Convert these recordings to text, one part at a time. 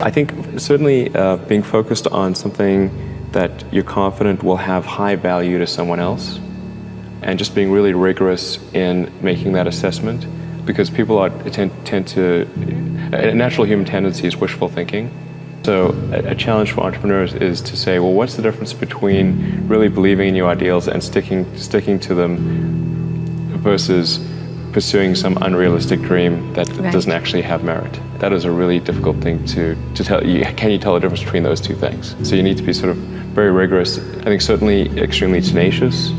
I think certainly being focused on something that you're confident will have high value to someone else, and just being really rigorous in making that assessment, because people tend to, a natural human tendency is wishful thinking. So a challenge for entrepreneurs is to say, well, what's the difference between really believing in your ideals and sticking to them versus pursuing some unrealistic dream that doesn't actually have merit? That is a really difficult thing to tell. Can you tell the difference between those two things? So you need to be sort of very rigorous. I think certainly extremely tenacious,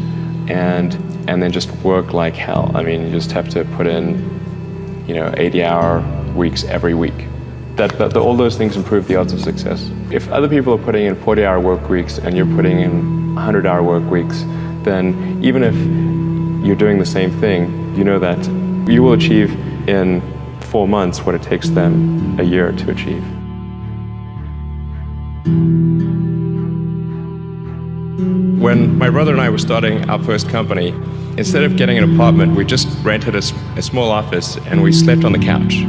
and then just work like hell. I mean, you just have to put in, 80-hour weeks every week. All those things improve the odds of success. If other people are putting in 40-hour work weeks and you're putting in 100-hour work weeks, then even if you're doing the same thing, you know that you will achieve in 4 months what it takes them a year to achieve. When my brother and I were starting our first company, instead of getting an apartment, we just rented a small office and we slept on the couch.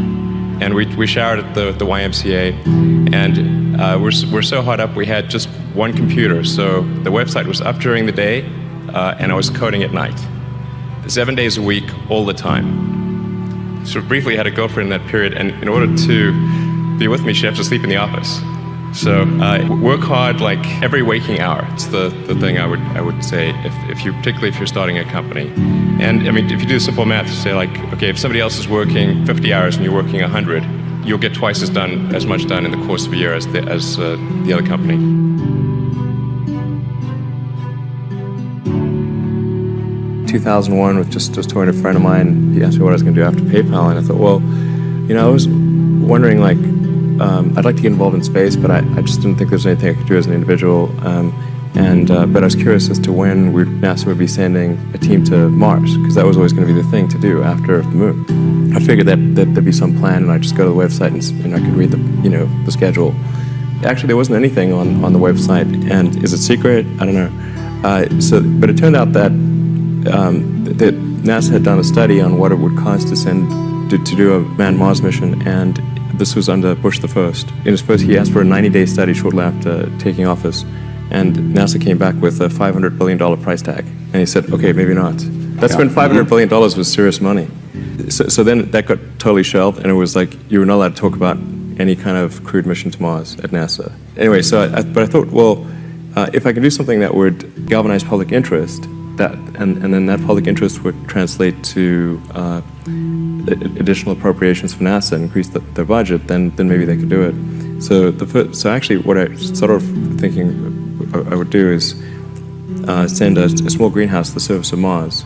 And we showered at the YMCA, and we're so hot up we had just one computer. So the website was up during the day, and I was coding at night. 7 days a week, all the time. So briefly had a girlfriend in that period, and in order to be with me, she had to sleep in the office. So work hard like every waking hour. It's the thing I would say, particularly if you're starting a company. And I mean, if you do simple math, say like, okay, if somebody else is working 50 hours and you're working 100, you'll get twice as much done in the course of a year as the other company. In 2001, with just touring a friend of mine, he asked me what I was going to do after PayPal, and I thought, well, I was wondering, like, I'd like to get involved in space, but I just didn't think there was anything I could do as an individual. But I was curious as to when NASA would be sending a team to Mars, because that was always going to be the thing to do after the moon. I figured that there'd be some plan, and I'd just go to the website and I could read the schedule. Actually, there wasn't anything on the website, and is it secret? I don't know. But it turned out that NASA had done a study on what it would cost to do a manned Mars mission, and this was under Bush the First. In his first, he asked for a 90-day study shortly after taking office, and NASA came back with a $500 billion price tag. And he said, okay, maybe not. That's when $500 billion was serious money. So then that got totally shelved, and it was like you were not allowed to talk about any kind of crewed mission to Mars at NASA. Anyway, but I thought, well, if I could do something that would galvanize public interest, and then that public interest would translate to additional appropriations for NASA and increase their budget, then maybe they could do it. So actually, what I sort of thinking I would do is send a small greenhouse to the surface of Mars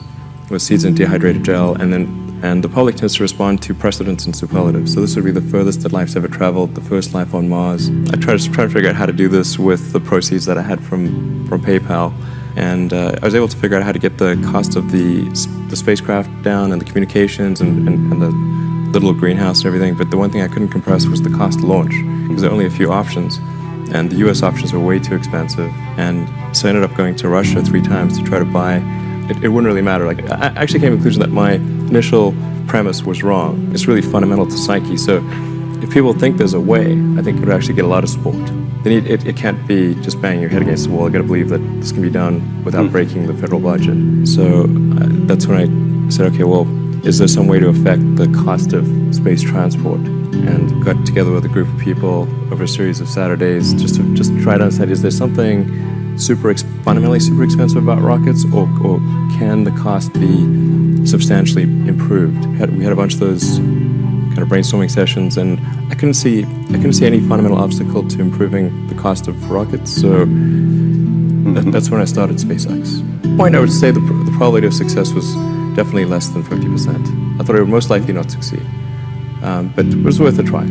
with seeds in dehydrated gel, and the public tends to respond to precedents and superlatives. So this would be the furthest that life's ever traveled, the first life on Mars. I tried to figure out how to do this with the proceeds that I had from PayPal. And I was able to figure out how to get the cost of the spacecraft down, and the communications, and the little greenhouse and everything. But the one thing I couldn't compress was the cost to launch, because there are only a few options, and the U.S. options were way too expensive. And so I ended up going to Russia 3 times to try to buy. It wouldn't really matter. Like, I actually came to the conclusion that my initial premise was wrong. It's really fundamental to psyche. So if people think there's a way, I think it would actually get a lot of support. It can't be just banging your head against the wall. I've got to believe that this can be done without breaking the federal budget. So that's when I said, okay, well, is there some way to affect the cost of space transport? And got together with a group of people over a series of Saturdays just to try to understand, is there something fundamentally super expensive about rockets, or can the cost be substantially improved? We had a bunch of those kind of brainstorming sessions, and I couldn't see any fundamental obstacle to improving the cost of rockets. So that's when I started SpaceX. At the point, I would say the probability of success was definitely less than 50%. I thought it would most likely not succeed, but it was worth a try.